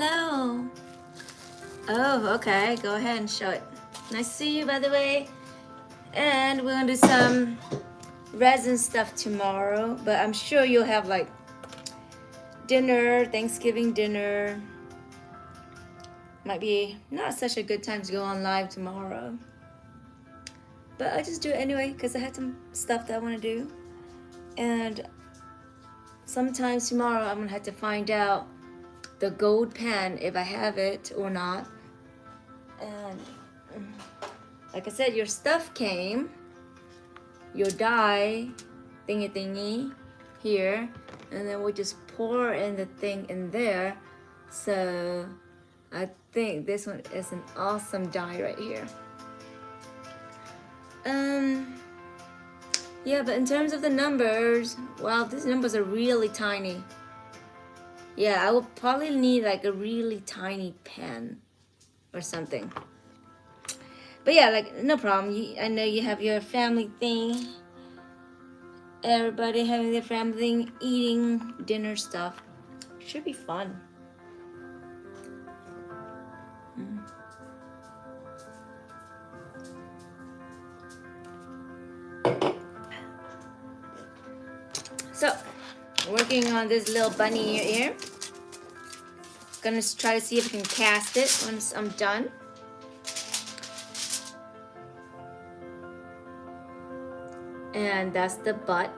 hello. Oh, okay. Go ahead and show it. Nice to see you, by the way. And we're gonna do some resin stuff tomorrow, but I'm sure you'll have like dinner, Thanksgiving dinner. Might be not such a good time to go on live tomorrow, but I just do it anyway because I had some stuff that I want to do. And sometimes tomorrow I'm gonna have to find out the gold pen if I have it or not. And like I said, your stuff came, your dye thingy here, and then we just pour in the thing in there. So I think this one is an awesome dye right here. Yeah, but in terms of the numbers, wow, these numbers are really tiny. Yeah, I will probably need like a really tiny pen or something. But yeah, like no problem. I know you have your family thing. Everybody having their family thing, eating dinner stuff. Should be fun. So, working on this little bunny ear. Gonna try to see if I can cast it once I'm done. And that's the butt.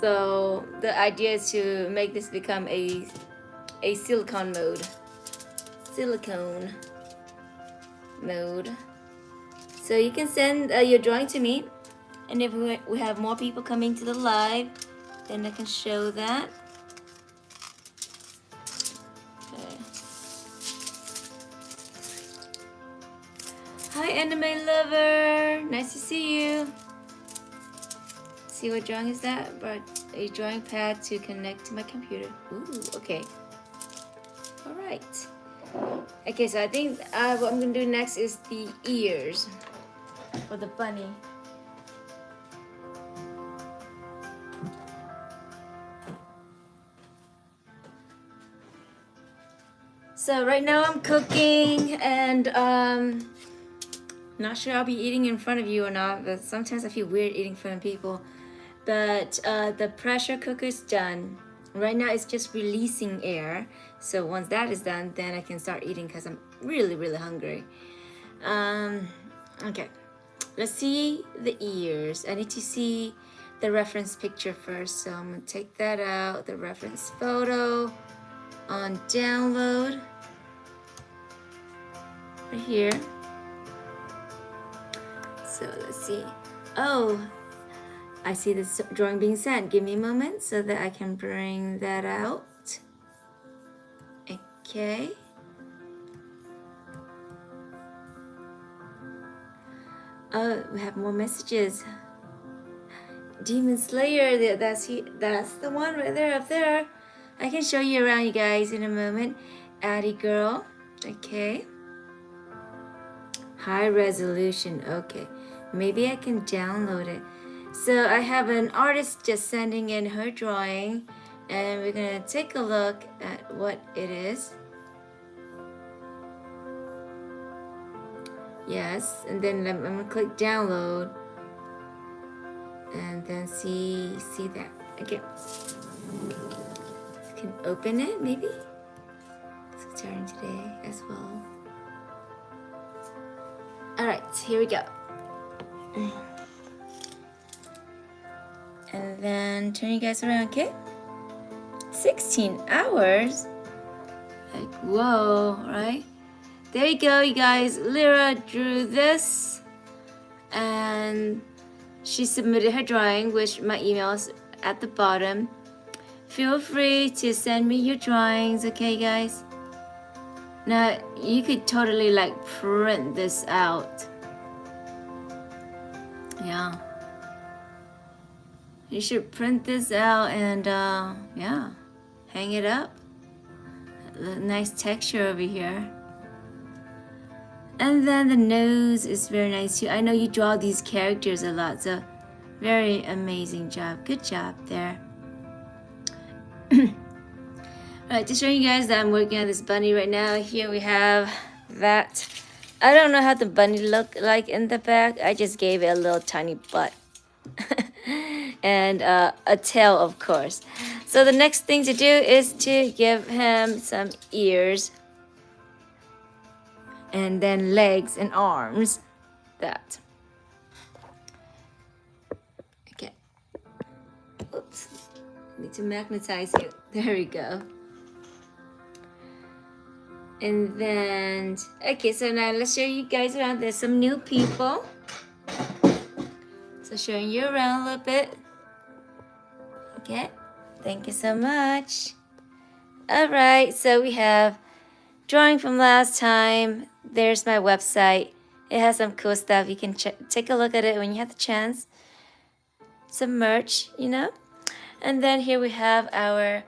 So the idea is to make this become a silicone mode. Silicone mode. So you can send your drawing to me, and if we have more people coming to the live, then I can show that. Hi, anime lover. Nice to see you. See what drawing is that? But a drawing pad to connect to my computer. Ooh, okay. All right. Okay, so I think what I'm gonna do next is the ears for the bunny. So right now I'm cooking, and not sure I'll be eating in front of you or not, but sometimes I feel weird eating in front of people. But the pressure cooker is done. Right now it's just releasing air. So once that is done, then I can start eating because I'm really, really hungry. Okay, let's see the ears. I need to see the reference picture first. So I'm gonna take that out, the reference photo on download right here. So let's see. Oh, I see this drawing being sent. Give me a moment so that I can bring that out. Okay. Oh, we have more messages. Demon Slayer, that's the one right there up there. I can show you around, you guys, in a moment. Addie girl. Okay. High resolution. Okay. Maybe I can download it. So I have an artist just sending in her drawing, and we're gonna take a look at what it is. Yes, and then I'm gonna click download, and then see that. Okay. I can open it maybe. It's turning today as well. All right, here we go. And then turn you guys around, okay? 16 hours? Like, whoa, right? There you go, you guys. Lyra drew this, and she submitted her drawing, which my email is at the bottom. Feel free to send me your drawings, okay, guys? Now, you could totally like print this out. Yeah. You should print this out and yeah, hang it up. Nice texture over here. And then the nose is very nice too. I know you draw these characters a lot, so very amazing job. Good job there. Alright, to show you guys that I'm working on this bunny right now, here we have that. I don't know how the bunny look like in the back. I just gave it a little tiny butt. And a tail, of course. So the next thing to do is to give him some ears. And then legs and arms. That. Okay. Oops. Need to magnetize you. There we go. And then, okay, so now let's show you guys around. There's some new people. So showing you around a little bit. Okay, thank you so much. All right, so we have drawing from last time. There's my website. It has some cool stuff. You can take a look at it when you have the chance. Some merch, you know. And then here we have our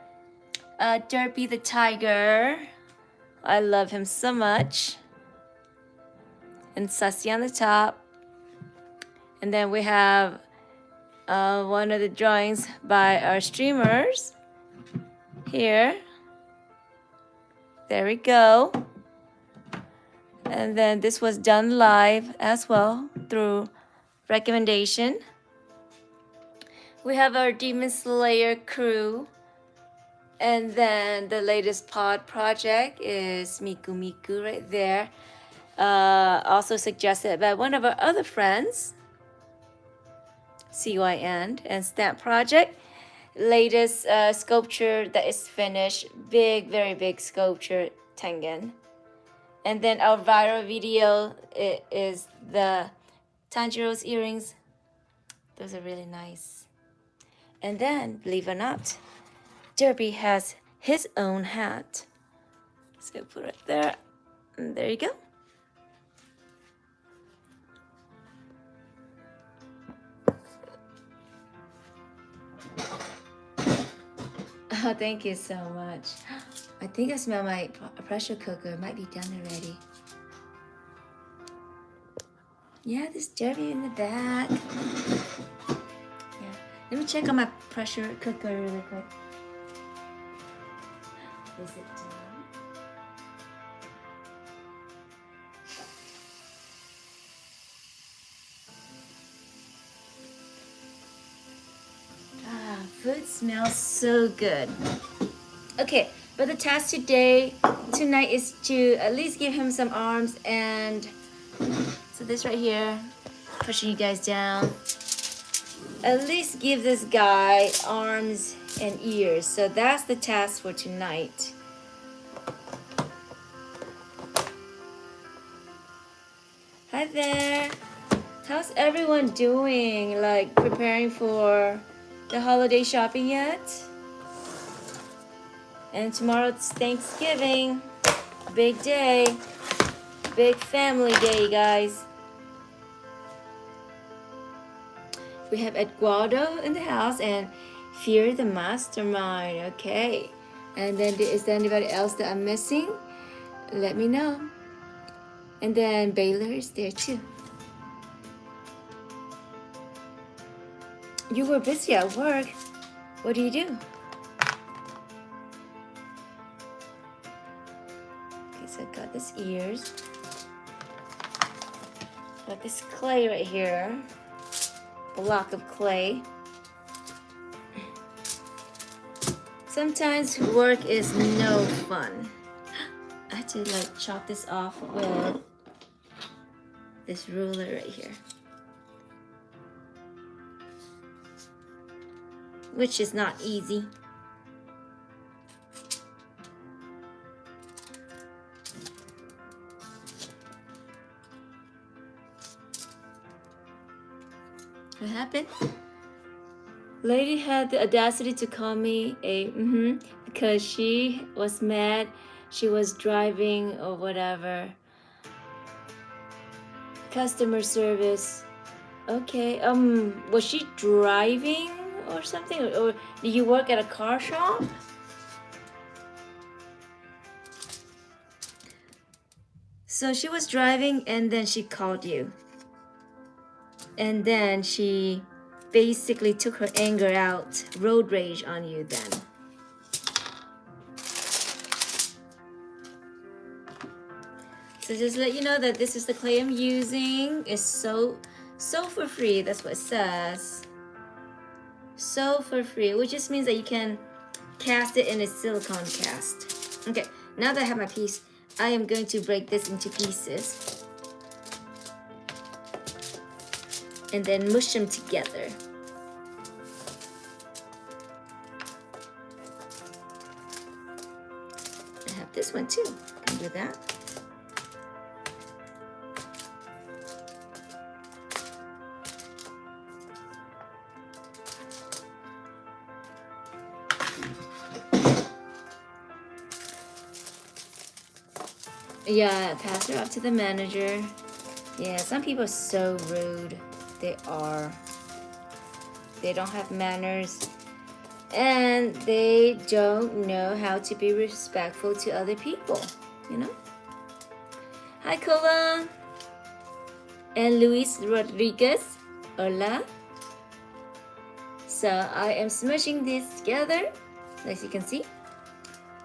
Derpy the Tiger. I love him so much. And Sussy on the top. And then we have one of the drawings by our streamers. Here. There we go. And then this was done live as well through recommendation. We have our Demon Slayer crew. And then the latest pod project is Miku Miku right there. Also suggested by one of our other friends, CYN, and Stamp Project. Latest sculpture that is finished. Big, very big sculpture, Tengen. And then our viral video is the Tanjiro's earrings. Those are really nice. And then, believe it or not, Derpy has his own hat. So put it there. And there you go. Oh, thank you so much. I think I smell my pressure cooker. It might be done already. Yeah, there's Derpy in the back. Yeah. Let me check on my pressure cooker really quick. Is it done? Ah, food smells so good. Okay, but the task tonight is to at least give him some arms, and so this right here, pushing you guys down. At least give this guy arms and ears. So that's the task for tonight. Hi there. How's everyone doing? Like preparing for the holiday shopping yet? And tomorrow it's Thanksgiving. Big day. Big family day, guys. We have Eduardo in the house and Fear the Mastermind. Okay. And then is there anybody else that I'm missing? Let me know. And then Baylor is there too. You were busy at work. What do you do? Okay, so I got this ears. Got this clay right here. Block of clay. Sometimes work is no fun. I had to like chop this off with this ruler right here, which is not easy. What happened? Lady had the audacity to call me a because she was mad. She was driving or whatever. Customer service. Okay. Was she driving or something? Or do you work at a car shop? So she was driving and then she called you. And then she basically took her anger out, road rage on you then. So just let you know that this is the clay I'm using. It's so for free. That's what it says. So for free, which just means that you can cast it in a silicone cast. Okay, now that I have my piece, I am going to break this into pieces and then mush them together. I have this one too. Can do that. Yeah, pass her up to the manager. Yeah, some people are so rude. They are. They don't have manners. And they don't know how to be respectful to other people, you know? Hi, Kola. And Luis Rodriguez. Hola. So I am smushing this together, as you can see.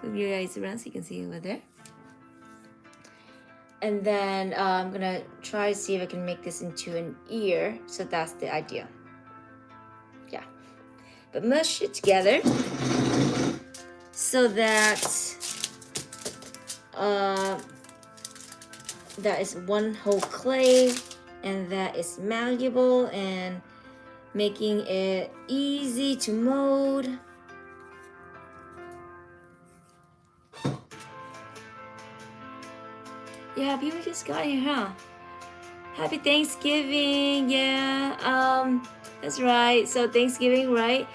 Move your eyes around so you can see over there. And then I'm gonna try to see if I can make this into an ear. So that's the idea. Yeah. But mush it together so that that is one whole clay and that is malleable and making it easy to mold. Yeah, people just got here, huh? Happy Thanksgiving. Yeah, that's right. So Thanksgiving, right?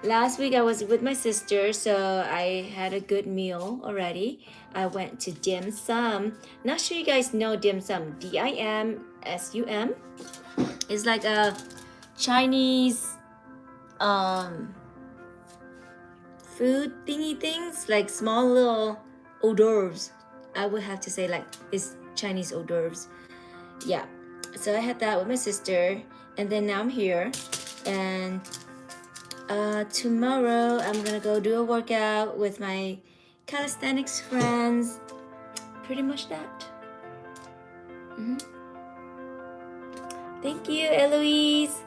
Last week I was with my sister, so I had a good meal already. I went to dim sum. Not sure you guys know dim sum. DIMSUM. It's like a Chinese food thingy things, like small little hors d'oeuvres. I would have to say like it's Chinese hors d'oeuvres. Yeah. So I had that with my sister, and then now I'm here, and tomorrow I'm gonna go do a workout with my calisthenics friends. Pretty much that. Thank you, Eloise.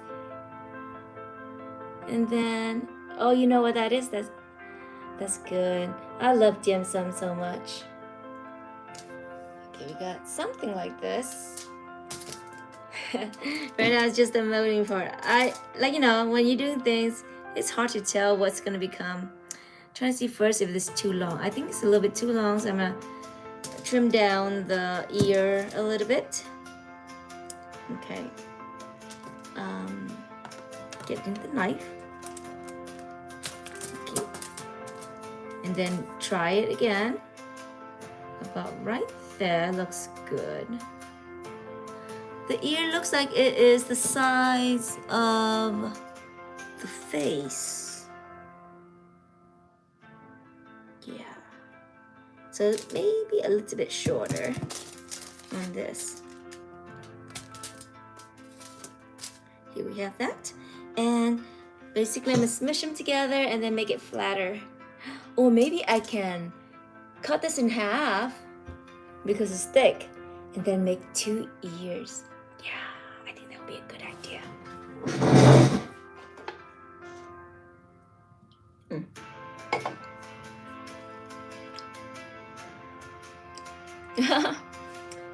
And then, oh, you know what that is? That's good. I love dim sum so much. Okay, we got something like this. Right now it's just the molding part. I like, you know, when you're doing things, it's hard to tell what's gonna become. Trying to see first if it's too long. I think it's a little bit too long, so I'm gonna trim down the ear a little bit. Okay. Getting the knife. Okay. And then try it again. About right there, looks good. The ear looks like it is the size of the face. Yeah. So maybe a little bit shorter on this. Here we have that. And basically I'm gonna smush them together and then make it flatter. Or maybe I can cut this in half because it's thick and then make 2 ears. Yeah, I think that would be a good idea.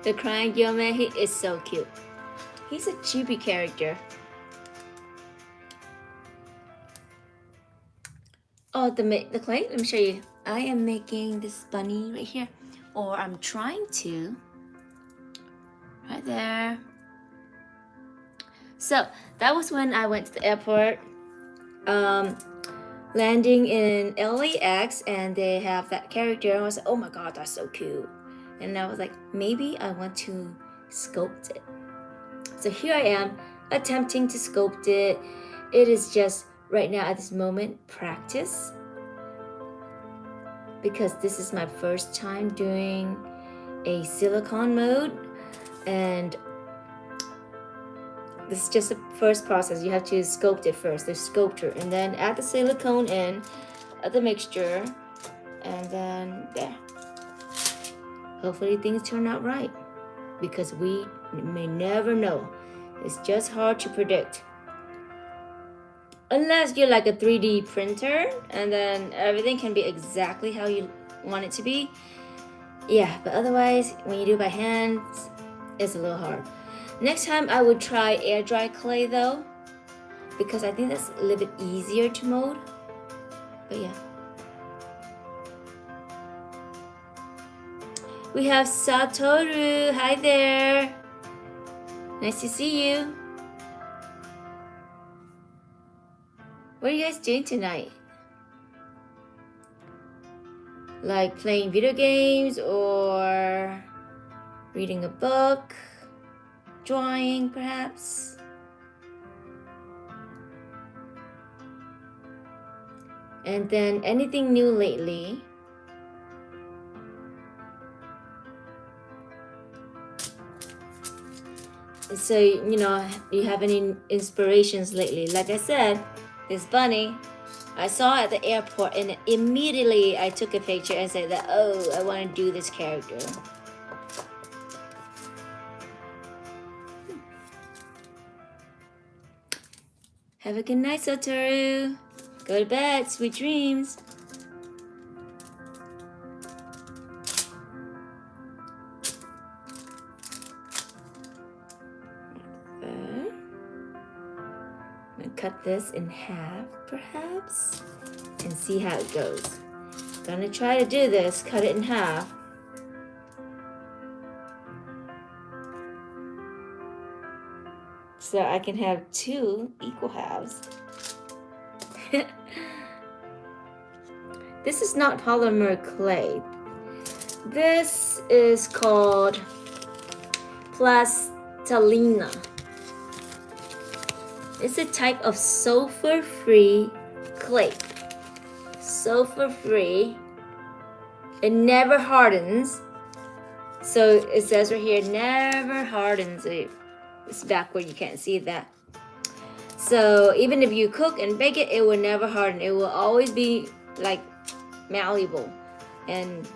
The crying young man, he is so cute. He's a chibi character. Oh, the clay, let me show you. I am making this bunny right here, or I'm trying to. Right there. So that was when I went to the airport, landing in LAX, and they have that character. And I was like, oh my god, that's so cute. And I was like, maybe I want to sculpt it. So here I am attempting to sculpt it. It is just right now at this moment practice, because this is my first time doing a silicone mode, and this is just the first process. You have to sculpt it first, the sculpture, and then add the silicone in, add the mixture, and then there. Hopefully things turn out right. because we may never know. It's just hard to predict. Unless you're like a 3D printer and then everything can be exactly how you want it to be. Yeah, but otherwise, when you do by hand, it's a little hard. Next time I would try air dry clay though, because I think that's a little bit easier to mold. But yeah. We have Satoru. Hi there. Nice to see you. What are you guys doing tonight? Like playing video games or reading a book, drawing perhaps? And then anything new lately? So, you know, do you have any inspirations lately? Like I said, this bunny, I saw at the airport and immediately I took a picture and said that, oh, I want to do this character. Have a good night, Satoru. Go to bed, sweet dreams. Cut this in half perhaps and see how it goes. Gonna try to do this, cut it in half. So I can have 2 equal halves. This is not polymer clay. This is called Plastalina. It's a type of sulfur-free clay. Sulfur-free. It never hardens. So it says right here, never hardens. It's backward, you can't see that. So even if you cook and bake it, it will never harden. It will always be like malleable. And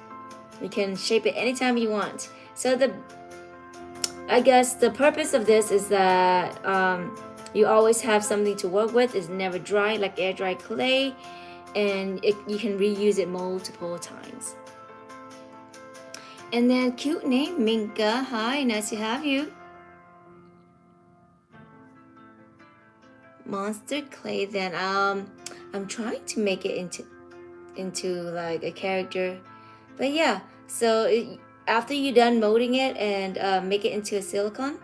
you can shape it anytime you want. So I guess the purpose of this is that you always have something to work with. It's never dry like air dry clay, and you can reuse it multiple times. And then cute name, Minka. Hi, nice to have you. Monster clay. Then I'm trying to make it into like a character, but yeah. So after you're done molding it and make it into a silicone,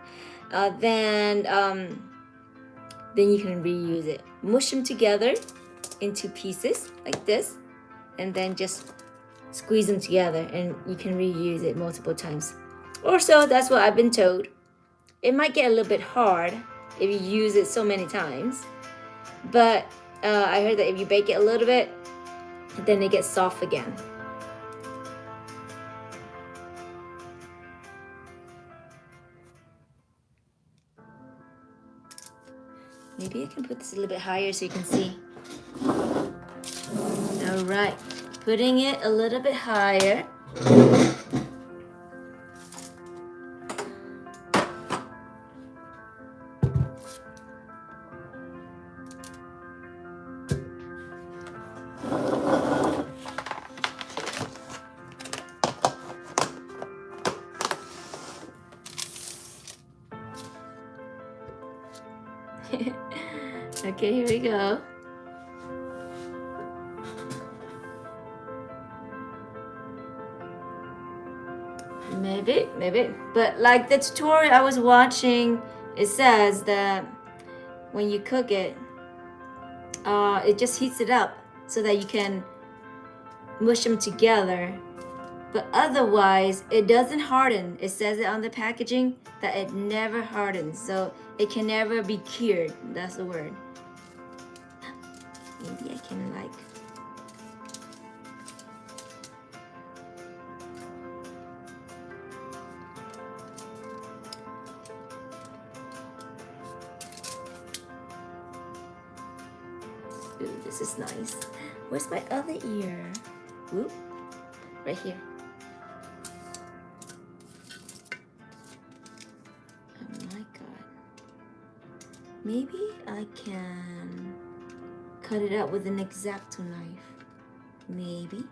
then you can reuse it. Mush them together into pieces like this, and then just squeeze them together, and you can reuse it multiple times. Or so, that's what I've been told. It might get a little bit hard if you use it so many times, but I heard that if you bake it a little bit, then it gets soft again. Maybe I can put this a little bit higher so you can see. All right, putting it a little bit higher. Okay, here we go. Maybe. But like the tutorial I was watching, it says that when you cook it, it just heats it up so that you can mush them together. But otherwise, it doesn't harden. It says it on the packaging that it never hardens. So it can never be cured. That's the word. Maybe I can like... Ooh, this is nice. Where's my other ear? Ooh, right here. maybe I can cut it out with an X-Acto knife. Maybe.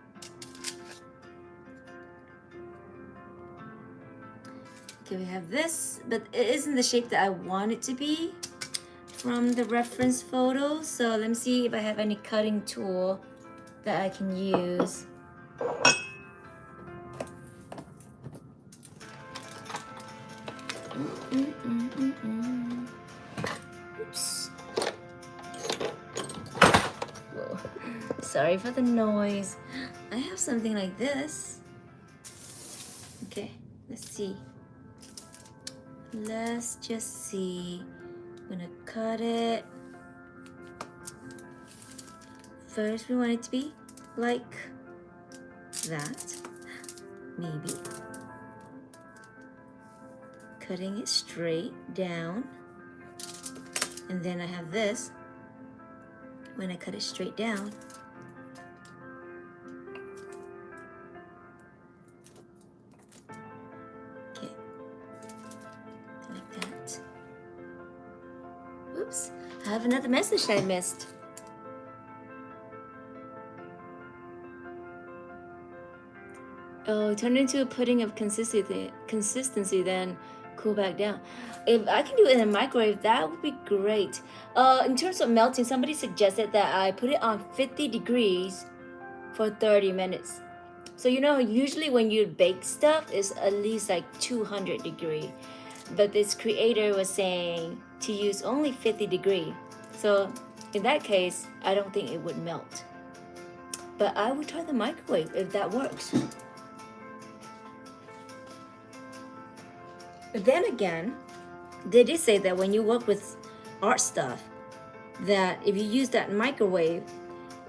Okay, we have this, but it isn't the shape that I want it to be from the reference photo. So let me see if I have any cutting tool that I can use. Oops. Whoa. Sorry for the noise. I have something like this. Okay, let's see. Let's just see. I'm gonna cut it. First, we want it to be like that. Maybe. Cutting it straight down. And then I have this. When I cut it straight down, okay, like that. Oops, I have another message I missed. Oh, it turned into a pudding of consistency, then cool back down. If I can do it in a microwave, that would be great. In terms of melting, somebody suggested that I put it on 50 degrees for 30 minutes. So you know, usually when you bake stuff, it's at least like 200 degree. But this creator was saying to use only 50 degree. So in that case, I don't think it would melt. But I would try the microwave if that works. But then again, they did say that when you work with art stuff, that if you use that microwave,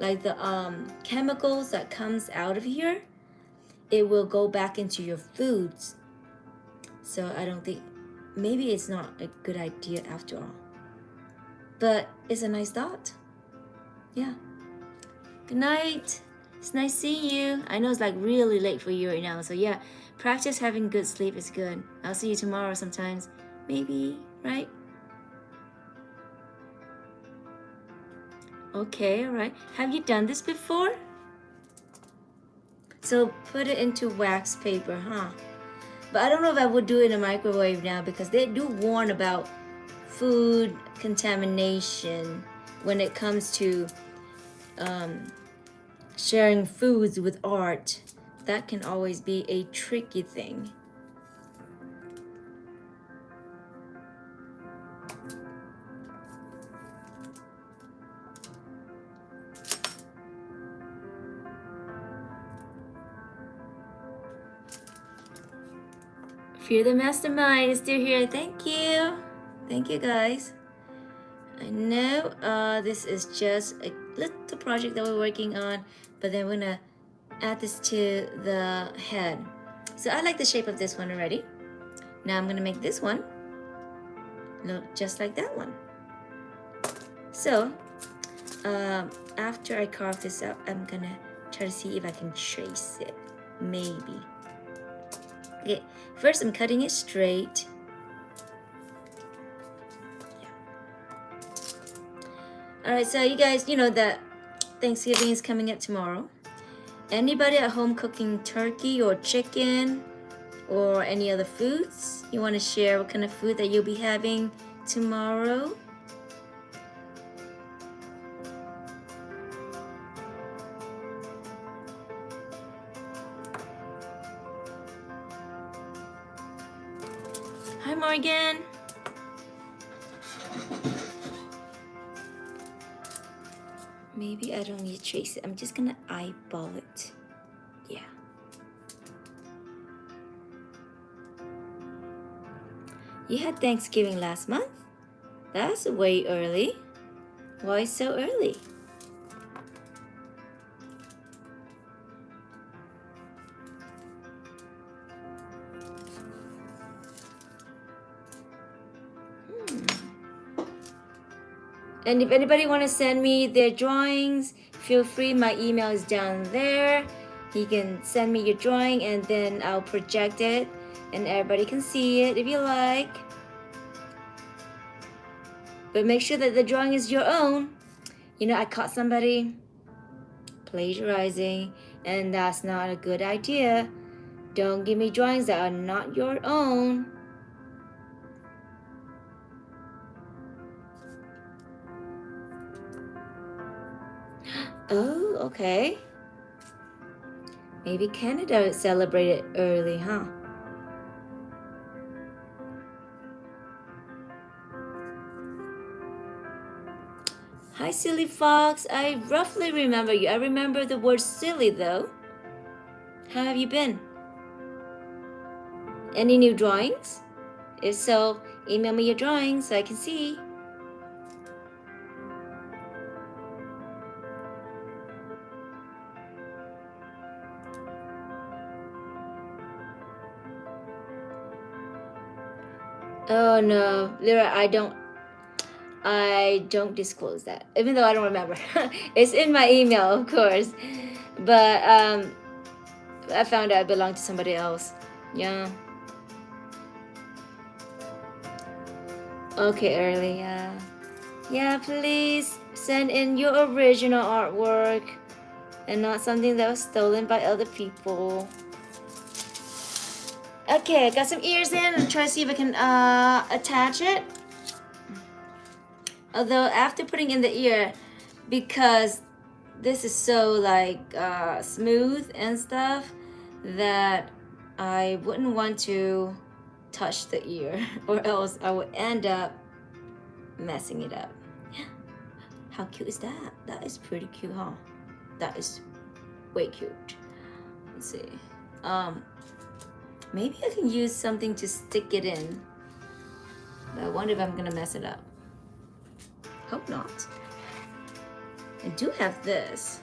like the chemicals that comes out of here, it will go back into your foods. So I don't think, maybe it's not a good idea after all. But it's a nice thought. Yeah. Good night. It's nice seeing you. I know it's like really late for you right now. So yeah, practice having good sleep is good. I'll see you tomorrow sometimes. Maybe, right? Okay, all right. Have you done this before? So put it into wax paper, huh? But I don't know if I would do it in a microwave now because they do warn about food contamination when it comes to sharing foods with art. That can always be a tricky thing. Fear the Mastermind is still here. Thank you. Thank you, guys. I know this is just a little project that we're working on, but then we're gonna add this to the head. So I like the shape of this one already. Now I'm gonna make this one look just like that one. So after I carve this out, I'm gonna try to see if I can trace it. Maybe. Okay, first I'm cutting it straight. Alright, so you guys, you know that Thanksgiving is coming up tomorrow. Anybody at home cooking turkey or chicken or any other foods? You want to share what kind of food that you'll be having tomorrow? Hi, Morgan. Maybe I don't need to trace it. I'm just gonna eyeball it. Yeah. You had Thanksgiving last month? That's way early. Why so early? And if anybody want to send me their drawings, feel free. My email is down there. You can send me your drawing and then I'll project it and everybody can see it if you like. But make sure that the drawing is your own. You know, I caught somebody plagiarizing, and that's not a good idea. Don't give me drawings that are not your own. Oh, okay. Maybe Canada celebrated early, huh? Hi, Silly Fox. I roughly remember you. I remember the word silly, though. How have you been? Any new drawings? If so, email me your drawings so I can see. Oh no, Lyra, I don't disclose that, even though I don't remember. It's in my email, of course, but I found out it belonged to somebody else. Yeah. Okay, early. Yeah, please send in your original artwork and not something that was stolen by other people. Okay, I got some ears in. I'm trying to see if I can attach it. Although after putting in the ear, because this is so like smooth and stuff, that I wouldn't want to touch the ear or else I would end up messing it up. How cute is that? That is pretty cute, huh? That is way cute. Let's see. Maybe I can use something to stick it in. But I wonder if I'm gonna mess it up. Hope not. I do have this.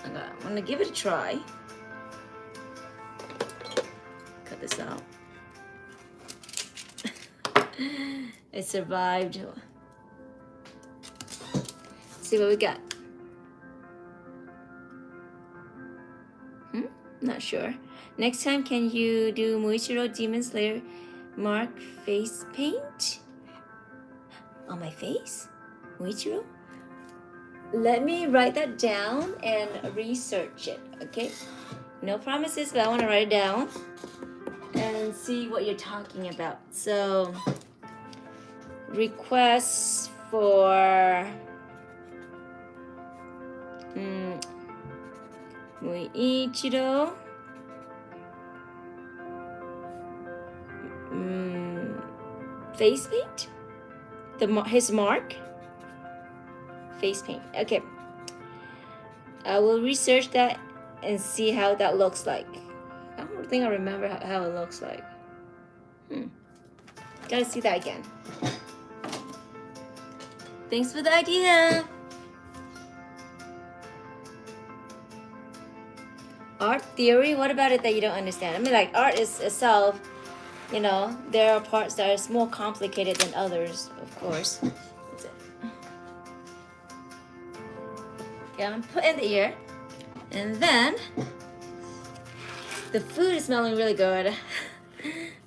Okay, I'm gonna give it a try. Cut this out. It survived. See what we got. Not sure. Next time, can you do Muichiro Demon Slayer mark face paint on my face? Muichiro? Let me write that down and research it, okay? No promises, but I want to write it down and see what you're talking about. So, requests for Muichiro face paint? His mark? Face paint. Okay. I will research that and see how that looks like. I don't think I remember how it looks like. Gotta see that again. Thanks for the idea. Art theory? What about it that you don't understand? I mean, like, art is itself, you know, there are parts that are more complicated than others, of course. That's it. Okay, I'm gonna put in the ear. And then, the food is smelling really good.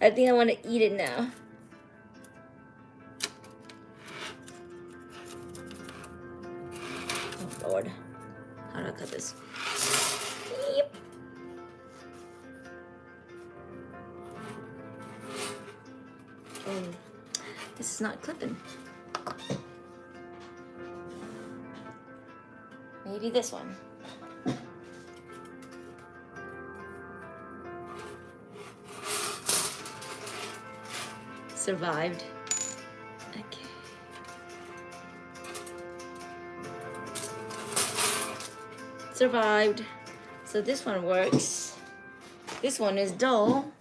I think I want to eat it now. Oh, Lord. How do I cut this? Yep. Oh, this is not clipping. Maybe this one. Survived. Okay. Survived. So this one works. This one is dull.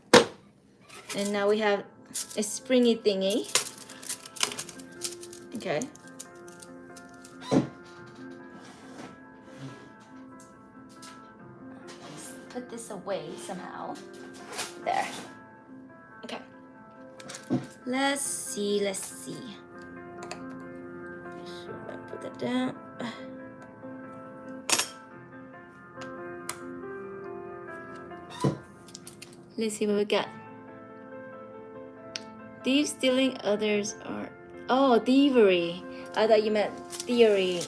And now we have a springy thingy. Okay. Let's put this away somehow. There. Okay. Let's see. Sure, I put that down. Let's see what we got. Thieves stealing others are... Oh, thievery. I thought you meant theory.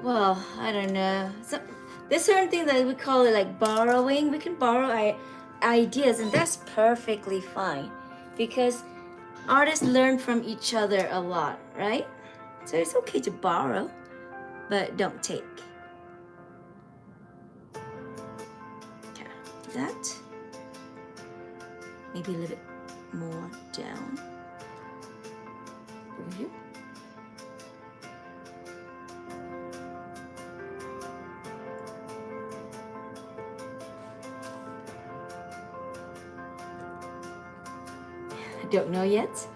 Well, I don't know. So, there's certain things that we call it like borrowing. We can borrow ideas, and that's perfectly fine because artists learn from each other a lot, right? So it's okay to borrow, but don't take. Okay, that. Maybe a little bit more down. Over here. I don't know yet.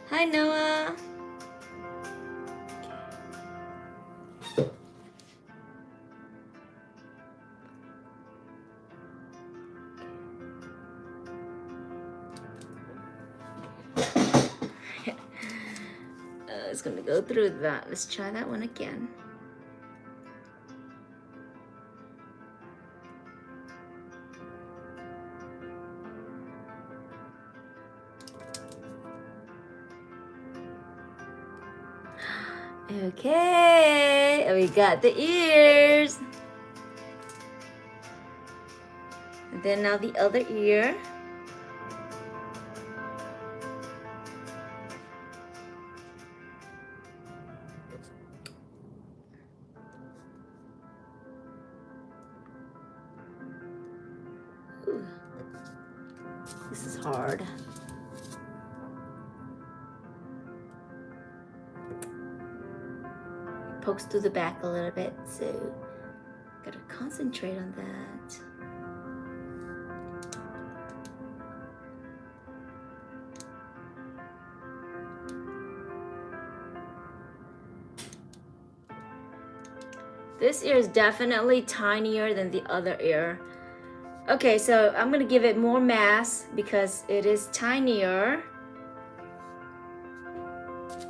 Hi, Noah. It's gonna go through that. Let's try that one again. Okay, we got the ears. And then now the other ear. Ooh, this is hard. Pokes through the back a little bit, so gotta concentrate on that. This ear is definitely tinier than the other ear. Okay, so I'm gonna give it more mass because it is tinier.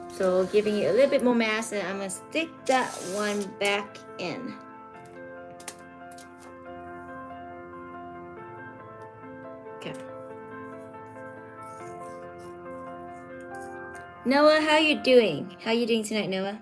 So giving it a little bit more mass, and I'm gonna stick that one back in. Okay. Noah, how you doing? How you doing tonight, Noah?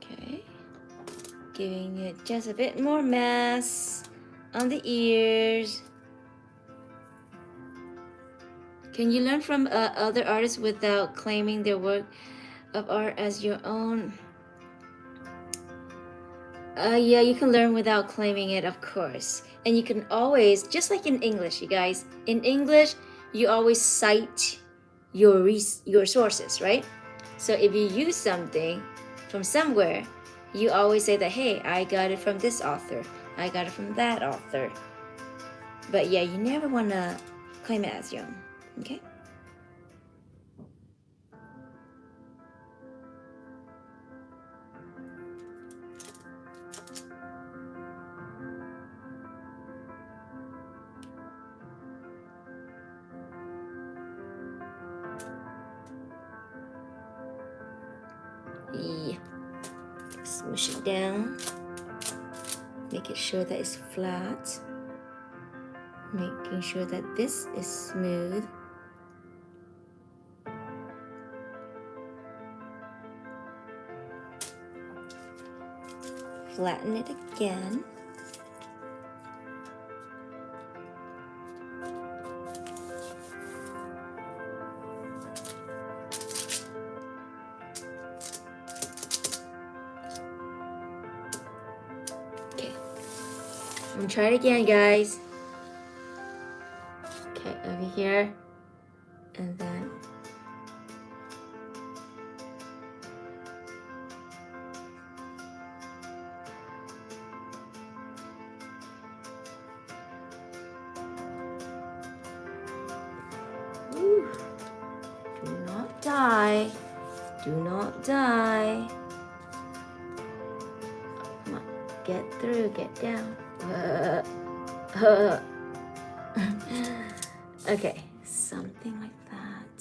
Okay, giving it just a bit more mass on the ears. Can you learn from other artists without claiming their work of art as your own? Yeah, you can learn without claiming it, of course. And you can always, just like in English, you guys, in English, you always cite your sources, right? So if you use something from somewhere, you always say that, hey, I got it from this author. I got it from that author. But yeah, you never want to claim it as your own, okay? Yeah. Smoosh it down. Make it sure that it's flat. Making sure that this is smooth. Flatten it again. Okay, I'm gonna try it again, guys. Okay, over here, and then die. Do not die. Come on, get through, get down. Okay, something like that.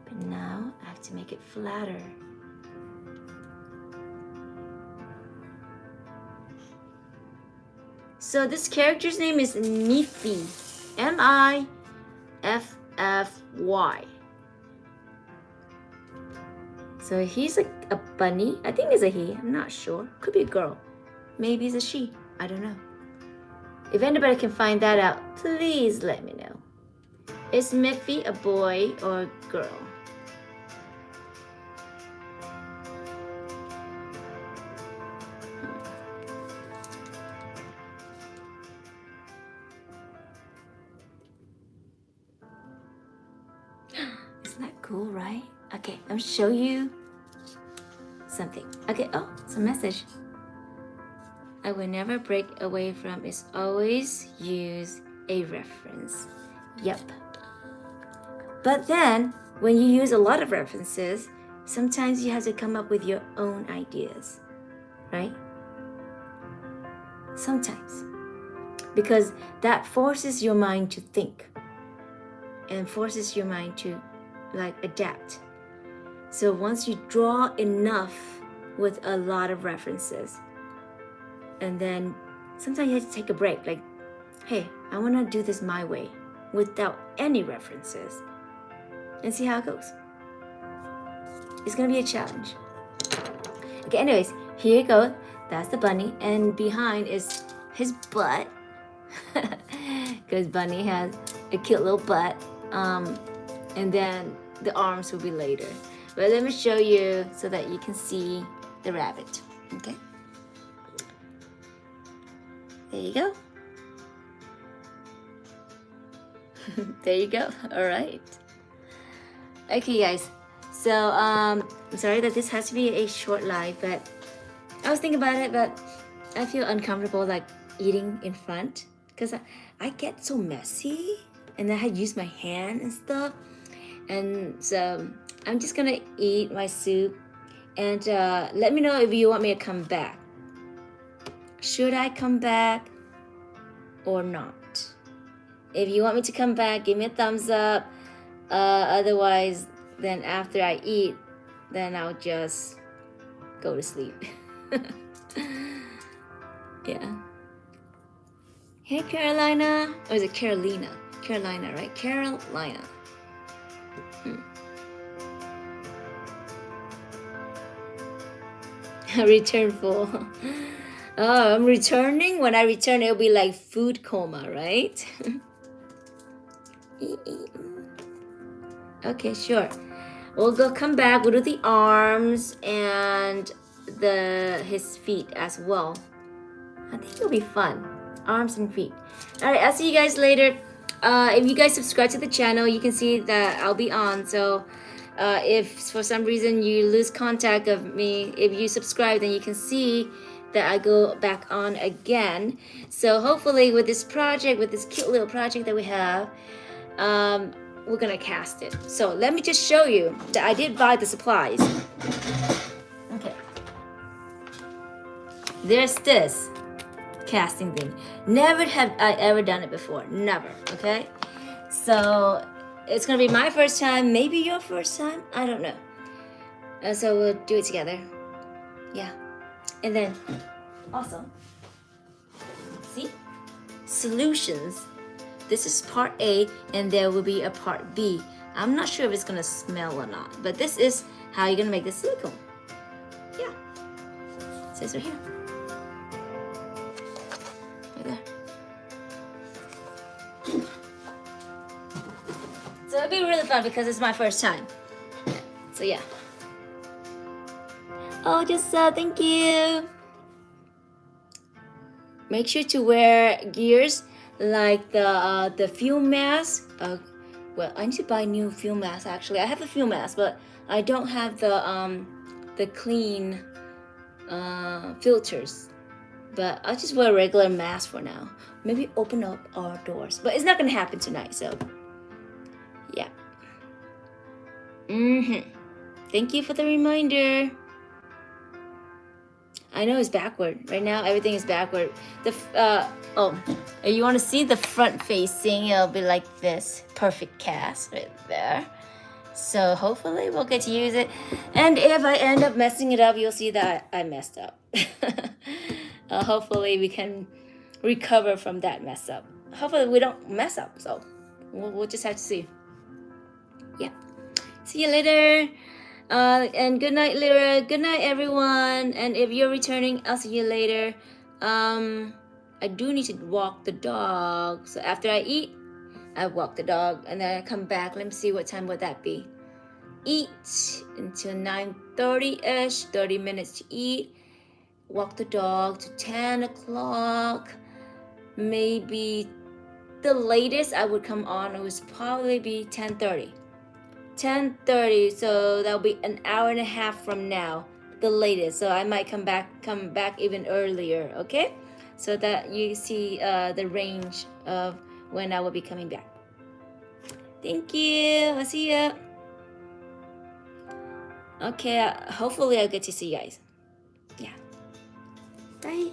But now I have to make it flatter. So this character's name is Miffy. M-I-F-F-Y. So he's like a bunny. I think it's a he. I'm not sure. Could be a girl. Maybe it's a she. I don't know. If anybody can find that out, please let me know. Is Miffy a boy or a girl? Isn't that cool, right? Okay, I'll show you something. Okay, oh, it's a message. I will never break away from is always use a reference. Yep. But then, when you use a lot of references, sometimes you have to come up with your own ideas, right? Sometimes. Because that forces your mind to think and forces your mind to adapt. So once you draw enough with a lot of references, and then sometimes you have to take a break, like, hey, I want to do this my way without any references and see how it goes. It's going to be a challenge. Okay, anyways, here you go. That's the bunny, and behind is his butt, because bunny has a cute little butt, and then the arms will be later. But let me show you so that you can see the rabbit. Okay, there you go. There you go. All right. Okay, guys. So I'm sorry that this has to be a short live, but I was thinking about it, but I feel uncomfortable like eating in front because I get so messy, and I had used my hand and stuff, and so I'm just gonna eat my soup, and let me know if you want me to come back. Should I come back or not? If you want me to come back, give me a thumbs up. Otherwise, then after I eat, then I'll just go to sleep. Yeah. Hey, Carolina. Or is it Carolina? Carolina, right? Carolina. Return full. Oh, I'm returning. When I return, it'll be like food coma, right? Okay, sure. We'll come back. We'll do the arms and his feet as well. I think it'll be fun. Arms and feet. All right, I'll see you guys later. If you guys subscribe to the channel, you can see that I'll be on. So if for some reason you lose contact of me, if you subscribe, then you can see that I go back on again. So hopefully with this project, with this cute little project that we have, we're gonna cast it. So let me just show you that I did buy the supplies. Okay. There's this casting thing. Never have I ever done it before. Never. Okay. So it's gonna be my first time, maybe your first time. I don't know. So we'll do it together. Yeah. And then also, see, solutions. This is part A, and there will be a part B. I'm not sure if it's gonna smell or not, but this is how you're gonna make the silicone. Yeah, it says right here. Right there. So it'll be really fun because it's my first time. So yeah. Oh, just thank you. Make sure to wear gears like the fume mask. Well, I need to buy new fume mask. Actually, I have a fume mask, but I don't have the clean filters. But I'll just wear a regular mask for now. Maybe open up our doors, but it's not gonna happen tonight. So yeah. Thank you for the reminder. I know it's backward. Right now, everything is backward. You want to see the front facing? It'll be like this. Perfect cast right there. So hopefully we'll get to use it. And if I end up messing it up, you'll see that I messed up. Hopefully we can recover from that mess up. Hopefully we don't mess up. So we'll just have to see. Yeah. See you later. And good night, Lyra. Good night, everyone. And if you're returning, I'll see you later. I do need to walk the dog. So after I eat, I walk the dog and then I come back. Let me see what time would that be. Eat until 9:30-ish, 30 minutes to eat. Walk the dog to 10 o'clock. Maybe the latest I would come on, it would probably be 10:30. 10:30, so that'll be an hour and a half from now, the latest. So I might come back even earlier, okay? So that you see the range of when I will be coming back. Thank you. I'll see ya. Okay, hopefully I'll get to see you guys. Yeah. Bye.